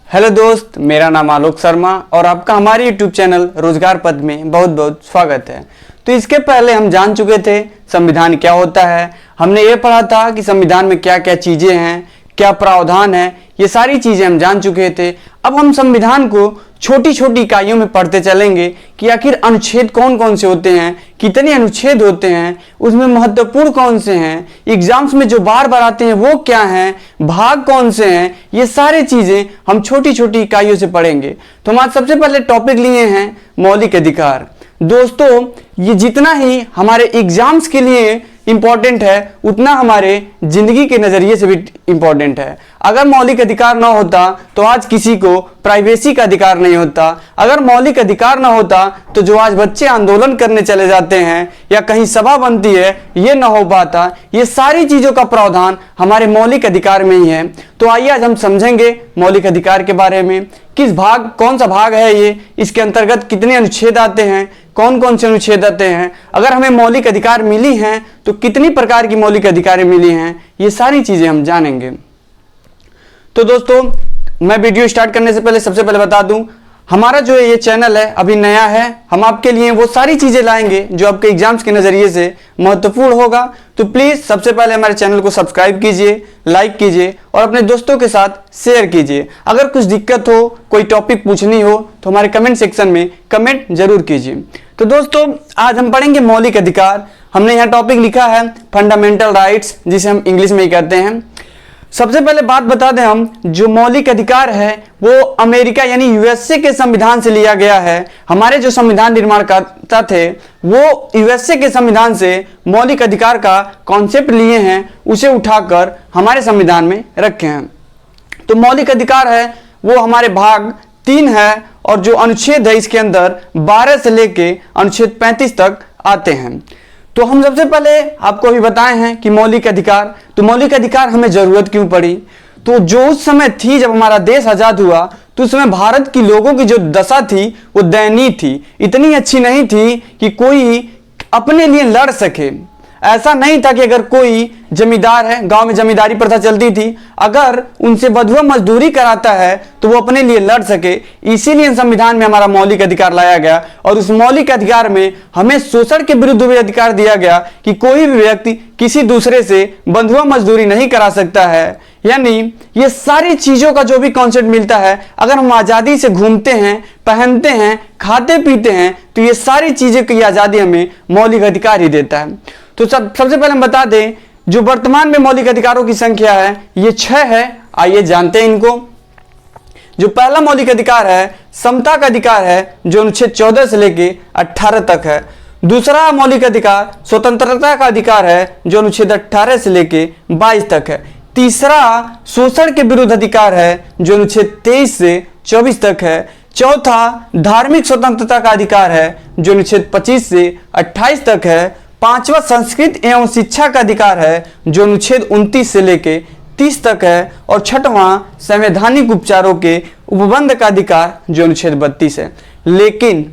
Hello दोस्त, मेरा नाम आलोक शर्मा और आपका हमारे यूट्यूब चैनल रोजगार पथ में बहुत बहुत स्वागत है। तो इसके पहले हम जान चुके थे संविधान क्या होता है। हमने ये पढ़ा था कि संविधान में क्या क्या चीज़ें हैं, क्या प्रावधान है, ये सारी चीज़ें हम जान चुके थे। अब हम संविधान को छोटी छोटी इकाइयों में पढ़ते चलेंगे कि आखिर अनुच्छेद कौन कौन से होते हैं, कितने अनुच्छेद होते हैं, उसमें महत्वपूर्ण कौन से हैं, एग्जाम्स में जो बार बार आते हैं वो क्या हैं, भाग कौन से हैं, ये सारी चीज़ें हम छोटी छोटी इकाइयों से पढ़ेंगे। तो हम आज सबसे पहले टॉपिक लिए हैं मौलिक अधिकार। दोस्तों, ये जितना ही हमारे एग्जाम्स के लिए इंपॉर्टेंट है उतना हमारे जिंदगी के नज़रिए से भी इंपॉर्टेंट है। अगर मौलिक अधिकार ना होता तो आज किसी को प्राइवेसी का अधिकार नहीं होता। अगर मौलिक अधिकार ना होता तो जो आज बच्चे आंदोलन करने चले जाते हैं या कहीं सभा बनती है, ये ना हो पाता। ये सारी चीज़ों का प्रावधान हमारे मौलिक अधिकार में ही है। तो आइए आज हम समझेंगे मौलिक अधिकार के बारे में, किस भाग, कौन सा भाग है ये, इसके अंतर्गत कितने अनुच्छेद आते हैं, कौन कौन से अनुच्छेद आते हैं, अगर हमें मौलिक अधिकार मिली हैं तो कितनी प्रकार की मौलिक अधिकार मिली हैं, ये सारी चीज़ें हम जानेंगे। तो दोस्तों, मैं वीडियो स्टार्ट करने से पहले सबसे पहले बता दूं, हमारा जो ये चैनल है अभी नया है। हम आपके लिए वो सारी चीज़ें लाएंगे जो आपके एग्जाम्स के नज़रिए से महत्वपूर्ण होगा। तो प्लीज़ सबसे पहले हमारे चैनल को सब्सक्राइब कीजिए, लाइक कीजिए और अपने दोस्तों के साथ शेयर कीजिए। अगर कुछ दिक्कत हो, कोई टॉपिक पूछनी हो तो हमारे कमेंट सेक्शन में कमेंट जरूर कीजिए। तो दोस्तों, आज हम पढ़ेंगे मौलिक अधिकार। हमने यहाँ टॉपिक लिखा है फंडामेंटल राइट्स, जिसे हम इंग्लिश में ही कहते हैं। सबसे पहले बात बता दें, हम जो मौलिक अधिकार है वो अमेरिका यानी यूएसए के संविधान से लिया गया है। हमारे जो संविधान निर्माणकर्ता थे वो यूएसए के संविधान से मौलिक अधिकार का कॉन्सेप्ट लिए हैं, उसे उठाकर हमारे संविधान में रखे हैं। तो मौलिक अधिकार है वो हमारे भाग 3 है और जो अनुच्छेद है इसके अंदर 12 से लेके अनुच्छेद 35 तक आते हैं। तो हम सबसे पहले आपको अभी बताए हैं कि मौलिक अधिकार, तो मौलिक अधिकार हमें जरूरत क्यों पड़ी। तो जो उस समय थी जब हमारा देश आजाद हुआ तो उस समय भारत की लोगों की जो दशा थी वो दयनीय थी, इतनी अच्छी नहीं थी कि कोई अपने लिए लड़ सके। ऐसा नहीं था कि अगर कोई जमींदार है, गांव में जमींदारी प्रथा चलती थी, अगर उनसे बंधुआ मजदूरी कराता है तो वो अपने लिए लड़ सके। इसीलिए संविधान में हमारा मौलिक अधिकार लाया गया और उस मौलिक अधिकार में हमें शोषण के विरुद्ध भी अधिकार दिया गया कि कोई भी व्यक्ति किसी दूसरे से बंधुआ मजदूरी नहीं करा सकता है। यानी ये सारी चीजों का जो भी कॉन्सेप्ट मिलता है, अगर हम आजादी से घूमते हैं, पहनते हैं, खाते पीते हैं, तो ये सारी चीजें की आजादी हमें मौलिक अधिकार ही देता है। तो सबसे पहले हम बता दें जो वर्तमान में मौलिक अधिकारों की संख्या है ये 6 है। आइए जानते हैं इनको। जो पहला मौलिक अधिकार है समता का अधिकार है, जो अनुच्छेद 14 से लेके 18 तक है। दूसरा मौलिक अधिकार स्वतंत्रता का अधिकार है, जो अनुच्छेद 18 से लेके 22 तक है। तीसरा शोषण के विरुद्ध अधिकार है, जो अनुच्छेद 23 से 24 तक है। चौथा धार्मिक स्वतंत्रता का अधिकार है, जो अनुच्छेद 25 से 28 तक है। पांचवा संस्कृत एवं शिक्षा का अधिकार है, जो अनुच्छेद 29 से लेके 30 तक है। और छठवां संवैधानिक उपचारों के उपबंध का अधिकार, जो अनुच्छेद 32 है। लेकिन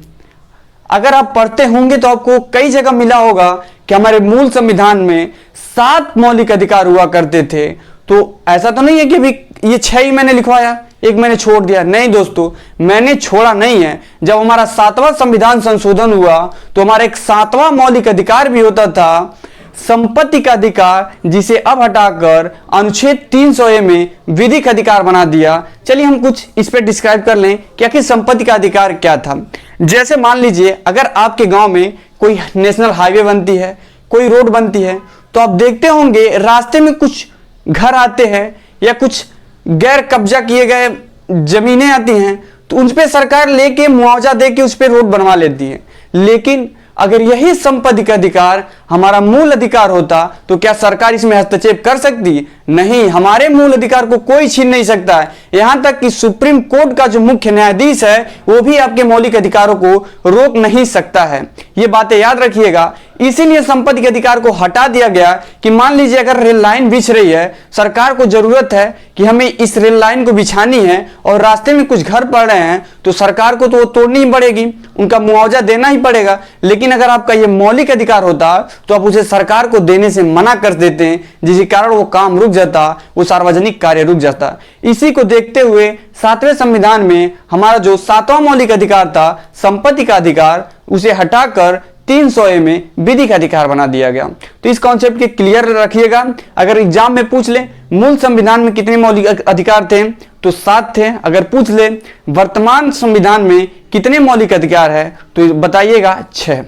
अगर आप पढ़ते होंगे तो आपको कई जगह मिला होगा कि हमारे मूल संविधान में 7 मौलिक अधिकार हुआ करते थे। तो ऐसा तो नहीं है कि अभी ये 6 ही मैंने लिखवाया, एक मैंने छोड़ दिया। नहीं दोस्तों, मैंने छोड़ा नहीं है। जब हमारा 7वां संविधान संशोधन हुआ तो हमारा एक 7वां मौलिक अधिकार भी होता था संपत्ति का अधिकार, जिसे अब हटाकर अनुच्छेद 300A में विधिक अधिकार बना दिया। चलिए हम कुछ इस पर डिस्क्राइब कर लें कि आखिर संपत्ति का अधिकार क्या था। जैसे मान लीजिए अगर आपके गांव में कोई नेशनल हाईवे बनती है, कोई रोड बनती है, तो आप देखते होंगे रास्ते में कुछ घर आते हैं या कुछ गैर कब्जा किए गए जमीनें आती हैं, तो उन पे सरकार लेके मुआवजा देके उस पे रोड बनवा लेती है। लेकिन अगर यही संपत्ति का अधिकार हमारा मूल अधिकार होता तो क्या सरकार इसमें हस्तक्षेप कर सकती? नहीं, हमारे मूल अधिकार को कोई छीन नहीं सकता है। यहां तक कि सुप्रीम कोर्ट का जो मुख्य न्यायाधीश है वो भी आपके मौलिक अधिकारों को रोक नहीं सकता है। ये बातें याद रखिएगा। इसीलिए संपत्ति के अधिकार को हटा दिया गया कि मान लीजिए अगर रेल लाइन बिछ रही है, सरकार को जरूरत है कि हमें इस रेल लाइन को बिछानी है और रास्ते में कुछ घर पड़ रहे हैं, तो सरकार को तो वो तोड़नी ही पड़ेगी, उनका मुआवजा देना ही पड़ेगा। लेकिन अगर आपका ये मौलिक अधिकार होता तो आप उसे सरकार को देने से मना कर देते हैं, जिसके कारण वो काम रुक जाता, वो सार्वजनिक कार्य रुक जाता। इसी को देखते हुए 7वें संविधान में हमारा जो 7वां मौलिक अधिकार था, संपत्ति का अधिकार, उसे हटाकर 300A में विधि का अधिकार बना दिया गया। तो इस कॉन्सेप्ट के क्लियर रखिएगा। अगर एग्जाम में पूछ ले मूल संविधान में कितने मौलिक अधिकार थे, तो 7 थे। अगर पूछ ले वर्तमान संविधान में कितने मौलिक अधिकार है, तो बताइएगा 6।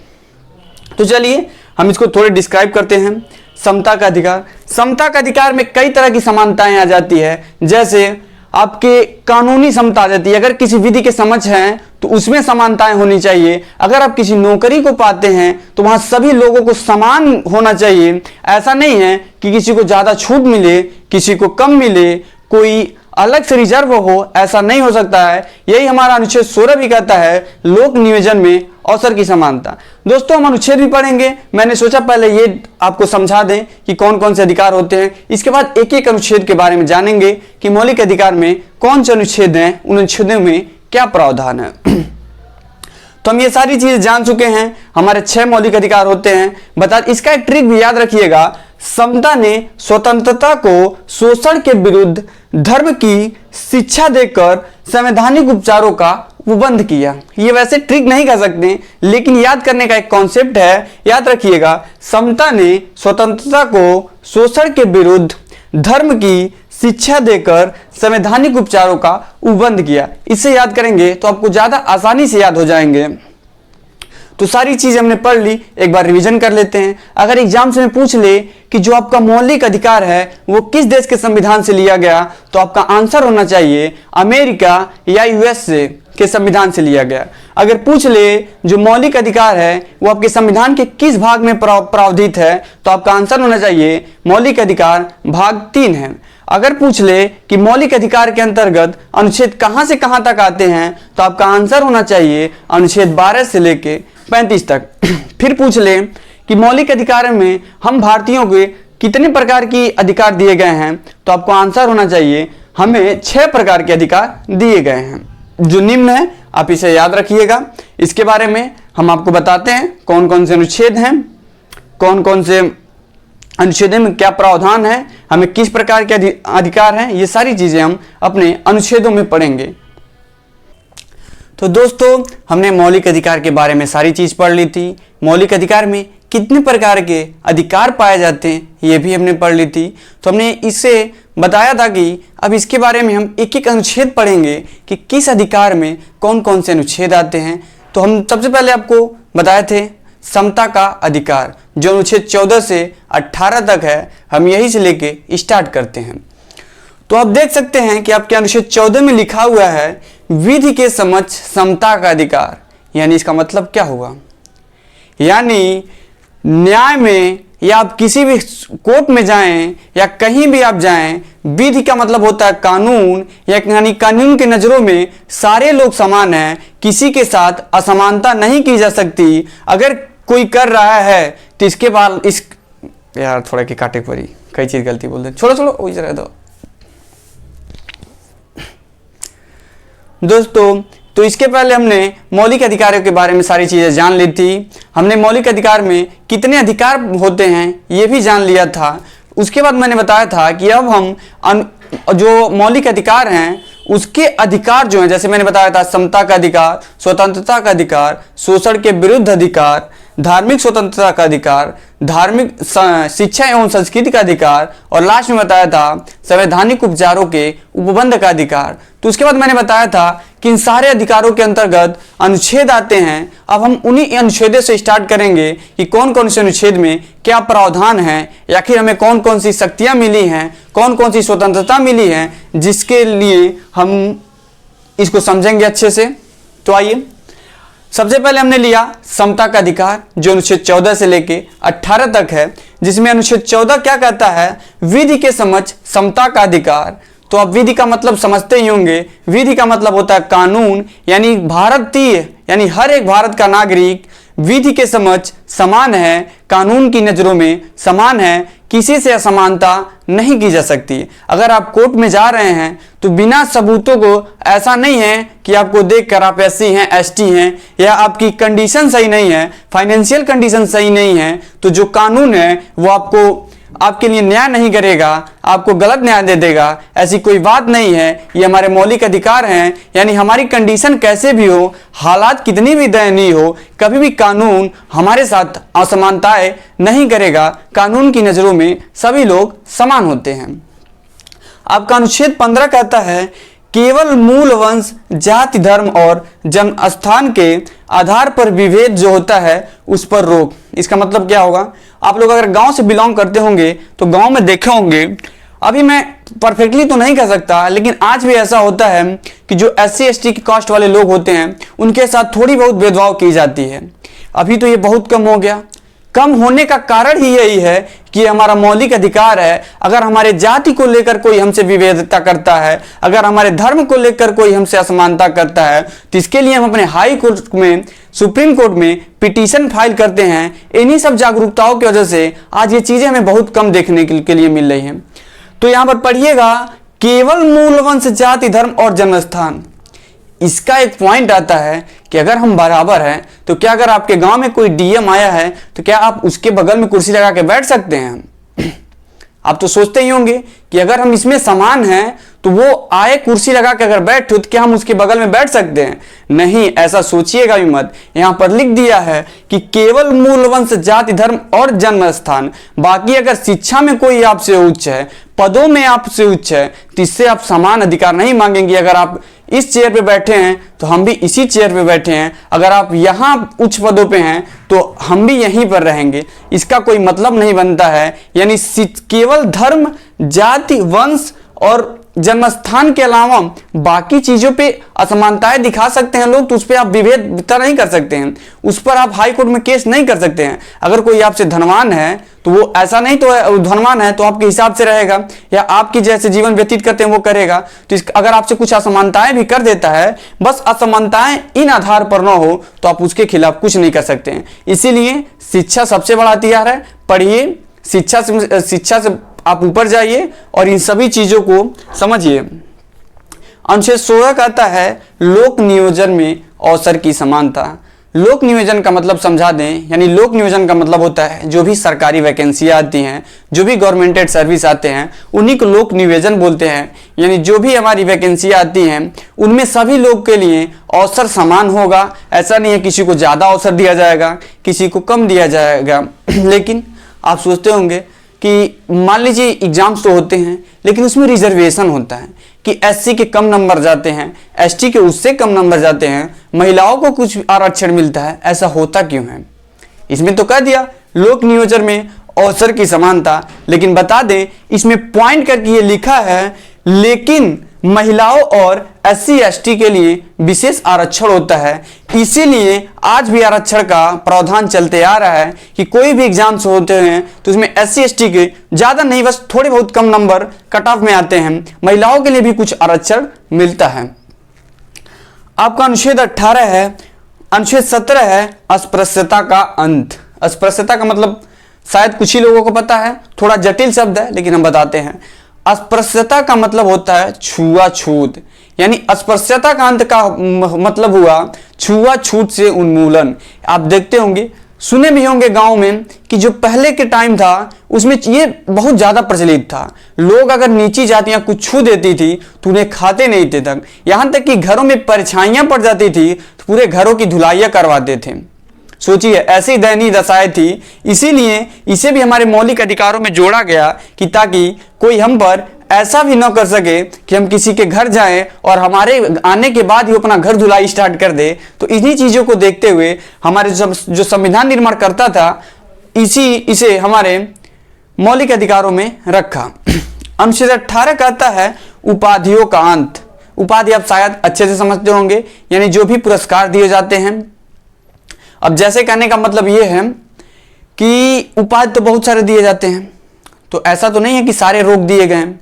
तो चलिए हम इसको थोड़े डिस्क्राइब करते हैं। समता का अधिकार, समता का अधिकार में कई तरह की समानताएं आ जाती है, जैसे आपके कानूनी समता आ जाती है। अगर किसी विधि के समझ हैं तो उसमें समानताएं होनी चाहिए। अगर आप किसी नौकरी को पाते हैं तो वहां सभी लोगों को समान होना चाहिए। ऐसा नहीं है कि किसी को ज्यादा छूट मिले, किसी को कम मिले, कोई अलग से रिजर्व हो, ऐसा नहीं हो सकता है। यही हमारा अनुच्छेद 16 भी कहता है, लोक नियोजन में अवसर की समानता। दोस्तों हम अनुच्छेद भी पढ़ेंगे, मैंने सोचा पहले ये आपको समझा दें कि कौन कौन से अधिकार होते हैं। इसके बाद एक एक अनुच्छेद के बारे में जानेंगे कि मौलिक अधिकार में कौन से अनुच्छेद हैं, उन अनुच्छेदों में क्या प्रावधान है। तो हम ये सारी चीजें जान चुके हैं। हमारे 6 मौलिक अधिकार होते हैं। बता इसका एक ट्रिक भी याद रखिएगा, समता ने स्वतंत्रता को शोषण के विरुद्ध धर्म की शिक्षा देकर संवैधानिक उपचारों का उपबंध किया। ये वैसे ट्रिक नहीं कह सकते, लेकिन याद करने का एक कॉन्सेप्ट है, याद रखिएगा। समता ने स्वतंत्रता को शोषण के विरुद्ध धर्म की शिक्षा देकर संवैधानिक उपचारों का उपबंध किया। इसे याद करेंगे तो आपको ज्यादा आसानी से याद हो जाएंगे। तो सारी चीजें हमने पढ़ ली, एक बार रिवीजन कर लेते हैं। अगर एग्जाम से पूछ ले कि जो आपका मौलिक अधिकार है वो किस देश के संविधान से लिया गया, तो आपका आंसर होना चाहिए अमेरिका या यूएसए के संविधान से लिया गया। अगर पूछ ले जो मौलिक अधिकार है वो आपके संविधान के किस भाग में प्रावधानित है, तो आपका आंसर होना चाहिए मौलिक अधिकार भाग 3 है। अगर पूछ ले कि मौलिक अधिकार के अंतर्गत अनुच्छेद कहां से कहां तक आते हैं, तो आपका आंसर होना चाहिए अनुच्छेद 12 से लेके 35 तक। फिर पूछ ले कि मौलिक अधिकार में हम भारतीयों को कितने प्रकार की अधिकार दिए गए हैं, तो आपको आंसर होना चाहिए हमें 6 प्रकार के अधिकार दिए गए हैं, जो निम्न है। आप इसे याद रखिएगा। इसके बारे में हम आपको बताते हैं कौन कौन से अनुच्छेद हैं, कौन कौन से अनुच्छेदों में क्या प्रावधान है, हमें किस प्रकार के अधिकार हैं। ये सारी चीजें हम अपने अनुच्छेदों में पढ़ेंगे। तो दोस्तों हमने मौलिक अधिकार के बारे में सारी चीज पढ़ ली थी। मौलिक अधिकार में कितने प्रकार के अधिकार पाए जाते हैं ये भी हमने पढ़ ली थी। तो हमने इससे बताया था कि अब इसके बारे में हम एक एक अनुच्छेद पढ़ेंगे कि किस अधिकार में कौन कौन से अनुच्छेद आते हैं। तो हम सबसे पहले आपको बताए थे समता का अधिकार, जो अनुच्छेद 14 से 18 तक है। हम यही से लेके स्टार्ट करते हैं। तो आप देख सकते हैं कि आपके अनुच्छेद 14 में लिखा हुआ है विधि के समक्ष समता का अधिकार। यानी इसका मतलब क्या हुआ, यानी न्याय में या आप किसी भी कोर्ट में जाएं या कहीं भी आप जाएं, विधि का मतलब होता है कानून, यानी कानून के नजरों में सारे लोग समान हैं, किसी के साथ असमानता नहीं की जा सकती। अगर कोई कर रहा है तो इसके बाद इस यार थोड़ा की काटे पड़ी, कई चीज गलती बोल दे, छोड़ो वही रह दो दोस्तों। तो इसके पहले हमने मौलिक अधिकारों के बारे में सारी चीजें जान ली थी। हमने मौलिक अधिकार में कितने अधिकार होते हैं ये भी जान लिया था। उसके बाद मैंने बताया था कि अब हम जो मौलिक अधिकार हैं उसके अधिकार जो हैं, जैसे मैंने बताया था समता का अधिकार, स्वतंत्रता का अधिकार, शोषण के विरुद्ध अधिकार, धार्मिक स्वतंत्रता का अधिकार, धार्मिक शिक्षा एवं संस्कृति का अधिकार, और लास्ट में बताया था संवैधानिक उपचारों के उपबंध का अधिकार। तो उसके बाद मैंने बताया था कि इन सारे अधिकारों के अंतर्गत अनुच्छेद आते हैं। अब हम उन्हीं अनुच्छेदों से स्टार्ट करेंगे कि कौन कौन से अनुच्छेद में क्या प्रावधान है, या फिर हमें कौन कौन सी शक्तियां मिली हैं, कौन कौन सी स्वतंत्रता मिली है, जिसके लिए हम इसको समझेंगे अच्छे से। तो आइए, सबसे पहले हमने लिया समता का अधिकार, जो अनुच्छेद 14 से लेके 18 तक है, जिसमें अनुच्छेद 14 क्या कहता है, विधि के समक्ष समता का अधिकार। तो आप विधि का मतलब समझते ही होंगे। विधि का मतलब होता है कानून, यानी भारतीय, यानी हर एक भारत का नागरिक विधि के समक्ष समान है, कानून की नज़रों में समान है, किसी से असमानता नहीं की जा सकती। अगर आप कोर्ट में जा रहे हैं तो बिना सबूतों को, ऐसा नहीं है कि आपको देखकर आप एससी हैं, एसटी हैं, या आपकी कंडीशन सही नहीं है, फाइनेंशियल कंडीशन सही नहीं है, तो जो कानून है वो आपके लिए न्याय नहीं करेगा, आपको गलत न्याय दे देगा। ऐसी कोई बात नहीं है, ये हमारे मौलिक अधिकार हैं। यानी हमारी कंडीशन कैसे भी हो, हालात कितनी भी दयनीय हो, कभी भी कानून हमारे साथ असमानताएं नहीं करेगा। कानून की नज़रों में सभी लोग समान होते हैं। आपका अनुच्छेद 15 कहता है केवल मूल वंश, जाति, धर्म और जन्म स्थान के आधार पर विभेद जो होता है उस पर रोक। इसका मतलब क्या होगा? आप लोग अगर गांव से बिलोंग करते होंगे तो गांव में देखे होंगे, अभी मैं परफेक्टली तो नहीं कह सकता, लेकिन आज भी ऐसा होता है कि जो एससी एसटी की कास्ट वाले लोग होते हैं उनके साथ थोड़ी बहुत भेदभाव की जाती है। अभी तो ये बहुत कम हो गया। कम होने का कारण ही यही है कि हमारा मौलिक अधिकार है। अगर हमारे जाति को लेकर कोई हमसे विभेदता करता है, अगर हमारे धर्म को लेकर कोई हमसे असमानता करता है, तो इसके लिए हम अपने हाई कोर्ट में, सुप्रीम कोर्ट में पिटीशन फाइल करते हैं। इन्हीं सब जागरूकताओं की वजह से आज ये चीजें हमें बहुत कम देखने के लिए मिल रही हैं। तो यहां पर पढ़िएगा, केवल मूल वंश, जाति, धर्म और जन्मस्थान। इसका एक पॉइंट आता है कि अगर हम बराबर हैं तो क्या अगर आपके गांव में कोई डीएम आया है तो क्या आप उसके बगल में कुर्सी लगा के बैठ सकते हैं? आप तो सोचते ही होंगे कि अगर हम इसमें समान हैं तो वो आए कुर्सी लगा के अगर बैठे तो क्या हम उसके बगल में बैठ सकते हैं? नहीं, ऐसा सोचिएगा भी मत। यहां पर लिख दिया है कि केवल मूल वंश, जाति, धर्म और जन्म स्थान। बाकी अगर शिक्षा में कोई आपसे उच्च है, पदों में आपसे उच्च है, तो इससे आप समान अधिकार नहीं मांगेंगे। अगर आप इस चेयर पे बैठे हैं तो हम भी इसी चेयर पे बैठे हैं, अगर आप यहाँ उच्च पदों पे हैं तो हम भी यहीं पर रहेंगे। इसका कोई मतलब नहीं बनता है। यानी केवल धर्म, जाति, वंश और जन्मस्थान के अलावा बाकी चीजों पे असमानताएं दिखा सकते हैं लोग, तो उस पर आप विभेदता नहीं कर सकते हैं, उस पर आप हाई कोर्ट में केस नहीं कर सकते हैं। अगर कोई आपसे धनवान है तो वो ऐसा नहीं तो धनवान है तो आपके हिसाब से रहेगा, या आपकी जैसे जीवन व्यतीत करते हैं वो करेगा। तो अगर आपसे कुछ असमानताएं भी कर देता है, बस असमानताएं इन आधार पर न हो तो आप उसके खिलाफ कुछ नहीं कर सकते हैं। इसीलिए शिक्षा सबसे बड़ा हथियार है। पढ़िए, शिक्षा से आप ऊपर जाइए और इन सभी चीजों को समझिए। अनुच्छेद 16 कहता है लोक नियोजन में अवसर की समानता। लोक नियोजन का मतलब समझा दें, यानी लोक नियोजन का मतलब होता है जो भी सरकारी वैकेंसियां आती हैं, जो भी गवर्नमेंटेड सर्विस आते हैं, उन्हीं को लोक नियोजन बोलते हैं। यानी जो भी हमारी वैकेंसियां आती हैं उनमें सभी लोग के लिए अवसर समान होगा। ऐसा नहीं है किसी को ज़्यादा अवसर दिया जाएगा, किसी को कम दिया जाएगा। लेकिन आप सोचते होंगे कि मान लीजिए एग्जाम्स तो होते हैं लेकिन उसमें रिजर्वेशन होता है कि एससी के कम नंबर जाते हैं, एसटी के उससे कम नंबर जाते हैं, महिलाओं को कुछ आरक्षण मिलता है। ऐसा होता क्यों है? इसमें तो कह दिया लोक नियोजन में अवसर की समानता, लेकिन बता दें इसमें पॉइंट करके ये लिखा है लेकिन महिलाओं और एससी एसटी के लिए विशेष आरक्षण होता है। इसीलिए आज भी आरक्षण का प्रावधान चलते आ रहा है कि कोई भी एग्जाम्स होते हैं तो उसमें एससी एसटी के ज्यादा नहीं, बस थोड़े बहुत कम नंबर कट ऑफ में आते हैं। महिलाओं के लिए भी कुछ आरक्षण मिलता है। आपका अनुच्छेद 18 है। अनुच्छेद 17 है अस्पृश्यता का अंत। अस्पृश्यता का मतलब शायद कुछ ही लोगों को पता है, थोड़ा जटिल शब्द है लेकिन हम बताते हैं। अस्पृश्यता का मतलब होता है छुआछूत। यानी अस्पृश्यता का अंत का मतलब हुआ छुआछूत से उन्मूलन। आप देखते होंगे, सुने भी होंगे गांव में कि जो पहले के टाइम था उसमें ये बहुत ज्यादा प्रचलित था। लोग अगर नीची जातियां कुछ छू देती थी तो उन्हें खाते नहीं थे तक, यहां तक कि घरों में परछाइयां पड़ जाती थी तो पूरे घरों की धुलाइयां करवाते थे। सोचिए, ऐसी दयनीय दशाएं थी। इसीलिए इसे भी हमारे मौलिक अधिकारों में जोड़ा गया कि ताकि कोई हम पर ऐसा भी न कर सके कि हम किसी के घर जाएं और हमारे आने के बाद ही अपना घर धुलाई स्टार्ट कर दे। तो इन्हीं चीजों को देखते हुए हमारे जो संविधान निर्माण करता था इसे हमारे मौलिक अधिकारों में रखा। अनुच्छेद 18 कहता है उपाधियों का अंत। उपाधि आप शायद अच्छे से समझते होंगे, यानी जो भी पुरस्कार दिए जाते हैं। अब जैसे कहने का मतलब ये है कि उपाधि तो बहुत सारे दिए जाते हैं, तो ऐसा तो नहीं है कि सारे रोक दिए गए हैं।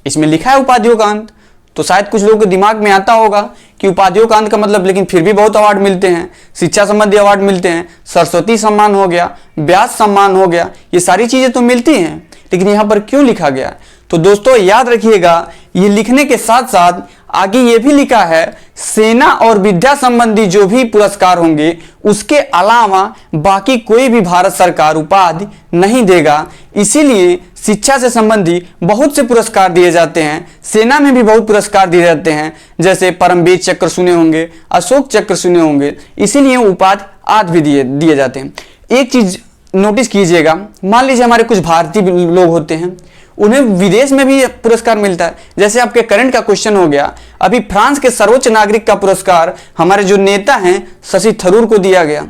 इसमें लिखा है उपाधियों का अंत, तो शायद कुछ लोगों के दिमाग में आता होगा कि उपाधियों का अंत का मतलब, लेकिन फिर भी बहुत अवार्ड मिलते हैं, शिक्षा संबंधी अवार्ड मिलते हैं, सरस्वती सम्मान हो गया, व्यास सम्मान हो गया, ये सारी चीजें तो मिलती हैं, लेकिन यहाँ पर क्यों लिखा गया? तो दोस्तों याद रखिएगा, ये लिखने के साथ साथ आगे ये भी लिखा है सेना और विद्या संबंधी जो भी पुरस्कार होंगे उसके अलावा बाकी कोई भी भारत सरकार उपाधि नहीं देगा। इसीलिए शिक्षा से संबंधी बहुत से पुरस्कार दिए जाते हैं, सेना में भी बहुत पुरस्कार दिए जाते हैं, जैसे परमवीर चक्र सुने होंगे, अशोक चक्र सुने होंगे, इसीलिए उपाधि आदि भी दिए जाते हैं। एक चीज नोटिस कीजिएगा, मान लीजिए हमारे कुछ भारतीय लोग होते हैं, उन्हें विदेश में भी पुरस्कार मिलता है। जैसे आपके करंट का क्वेश्चन हो गया, अभी फ्रांस के सर्वोच्च नागरिक का पुरस्कार हमारे जो नेता हैं शशि थरूर को दिया गया।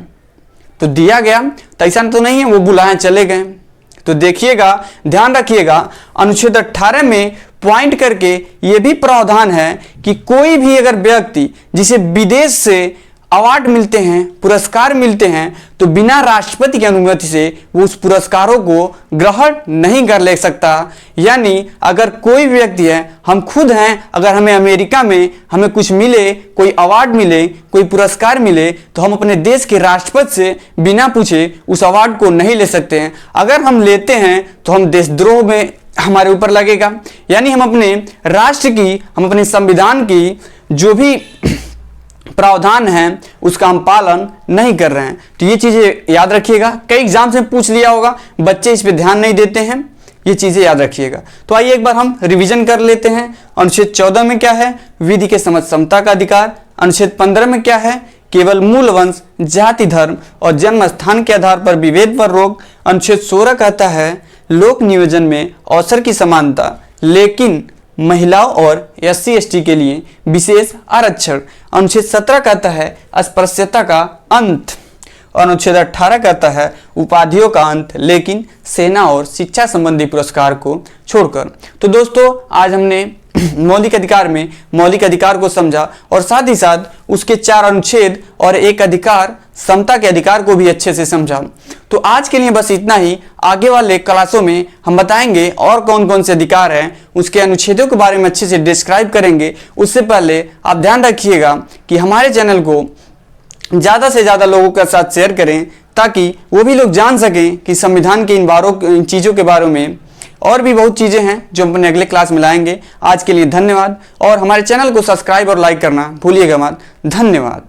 तो दिया गया तो ऐसा तो नहीं है वो बुलाए चले गए। तो देखिएगा, ध्यान रखिएगा, अनुच्छेद 18 में पॉइंट करके ये भी प्रावधान है कि कोई भी अगर व्यक्ति जिसे विदेश से अवार्ड मिलते हैं, पुरस्कार मिलते हैं, तो बिना राष्ट्रपति की अनुमति से वो उस पुरस्कारों को ग्रहण नहीं कर ले सकता। यानी अगर कोई व्यक्ति है, हम खुद हैं, अगर हमें अमेरिका में हमें कुछ मिले, कोई अवार्ड मिले, कोई पुरस्कार मिले, तो हम अपने देश के राष्ट्रपति से बिना पूछे उस अवार्ड को नहीं ले सकते हैं। अगर हम लेते हैं तो हम देशद्रोह में हमारे ऊपर लगेगा। यानी हम अपने राष्ट्र की, हम अपने संविधान की जो भी प्रावधान है उसका हम पालन नहीं कर रहे हैं। तो ये चीजें याद रखिएगा, कई एग्जाम से पूछ लिया होगा, बच्चे इस पे ध्यान नहीं देते हैं, ये चीजें याद रखिएगा। तो आइए एक बार हम रिवीजन कर लेते हैं। अनुच्छेद 14 में क्या है? विधि के समक्ष समता का अधिकार। अनुच्छेद 15 में क्या है? केवल मूल वंश, जाति, धर्म और जन्म स्थान के आधार पर विभेद पर रोक। अनुच्छेद 16 कहता है लोक नियोजन में अवसर की समानता, लेकिन महिलाओं और SC/ST के लिए विशेष आरक्षण। अनुच्छेद 17 कहता है अस्पृश्यता का अंत, और अनुच्छेद 18 कहता है उपाधियों का अंत, लेकिन सेना और शिक्षा संबंधी पुरस्कार को छोड़कर। तो दोस्तों आज हमने मौलिक अधिकार में मौलिक अधिकार को समझा और साथ ही साथ उसके 4 अनुच्छेद और एक अधिकार, समता के अधिकार को भी अच्छे से समझा। तो आज के लिए बस इतना ही। आगे वाले क्लासों में हम बताएंगे और कौन कौन से अधिकार हैं, उसके अनुच्छेदों के बारे में अच्छे से डिस्क्राइब करेंगे। उससे पहले आप ध्यान रखिएगा कि हमारे चैनल को ज़्यादा से ज़्यादा लोगों के साथ शेयर करें, ताकि वो भी लोग जान सकें कि संविधान के इन चीज़ों के बारे में और भी बहुत चीज़ें हैं जो हम अपने अगले क्लास में लाएंगे। आज के लिए धन्यवाद, और हमारे चैनल को सब्सक्राइब और लाइक करना भूलिएगा मत। धन्यवाद।